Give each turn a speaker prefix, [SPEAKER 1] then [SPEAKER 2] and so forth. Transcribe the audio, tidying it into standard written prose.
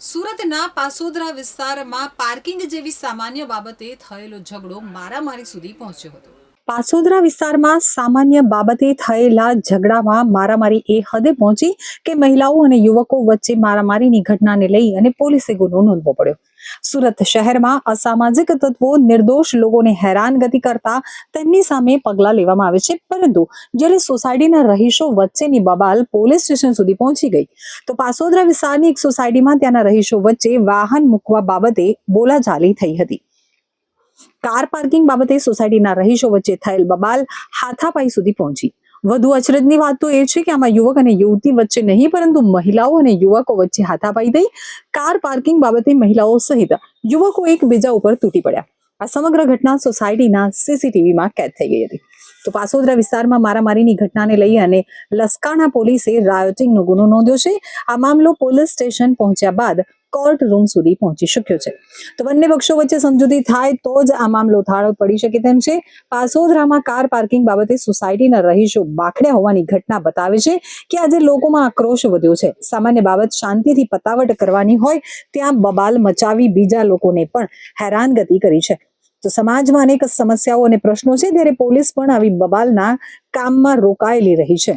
[SPEAKER 1] સુરતના પાસોદરા વિસ્તારમાં પાર્કિંગ જેવી સામાન્ય બાબતે થયેલો ઝઘડો મારામારી સુધી પહોંચ્યો હતો. પાસોદરા વિસ્તારમાં સામાન્ય બાબતે થયેલા ઝઘડામાં મારામારી એ હદે પહોંચી કે મહિલાઓ અને યુવકો વચ્ચે મારામારીની ઘટનાને લઈ અને પોલીસે ગુનો નોંધવો પડ્યો. સુરત શહેરમાં અસામાજિક તત્વો નિર્દોષ લોકોને હેરાનગતિ કરતા તેમની સામે પગલાં લેવામાં આવે છે, પરંતુ જ્યારે સોસાયટીના રહીશો વચ્ચેની બબાલ પોલીસ સ્ટેશન સુધી પહોંચી ગઈ તો પાસોદરા વિસ્તારની એક સોસાયટીમાં ત્યાંના રહીશો વચ્ચે વાહન મૂકવા બાબતે બોલાચાલી થઈ હતી. કાર પાર્કિંગ બાબતે સોસાયટીના રહીશો વચ્ચે થયેલ બબાલ હાથાપાઈ સુધી પહોંચી. વધુ અચરજની વાત તો એ છે કે આમાં યુવક અને યુવતી વચ્ચે નહીં, પરંતુ મહિલાઓ અને યુવકો વચ્ચે હાથાપાઈ થઈ. કાર પાર્કિંગ બાબતે મહિલાઓ સહિત યુવકો એકબીજા ઉપર તૂટી પડ્યા. આ સમગ્ર ઘટના સોસાયટીના સીસીટીવીમાં કેદ થઈ ગઈ હતી. તો પાસોદરા વિસ્તારમાં મારામારીની ઘટનાને લઈ અને લસકાણા પોલીસે રાયોટિંગનો ગુનો નોંધ્યો છે. આ મામલો પોલીસ સ્ટેશન પહોંચ્યા બાદ કોર્ટ રૂમ સુધી પહોંચી શક્યો છે. તો બંને પક્ષો વચ્ચે સમજૂતી થાય તો જ આ મામલો થાળે પડી શકે તેમ છે. પાસોદરામાં કાર પાર્કિંગ બાબતે સોસાયટીના રહીશો બાખડ્યા હોવાની ઘટના બતાવે છે કે આજે લોકોમાં આક્રોશ વધ્યો છે. સામાન્ય બાબત શાંતિથી પતાવટ કરવાની હોય ત્યાં બબાલ મચાવી બીજા લોકોને પણ હેરાનગતિ કરી છે. તો સમાજમાં અનેક સમસ્યાઓ અને પ્રશ્નો છે, ત્યારે પોલીસ પણ આવી બબાલના કામમાં રોકાયેલી રહી છે.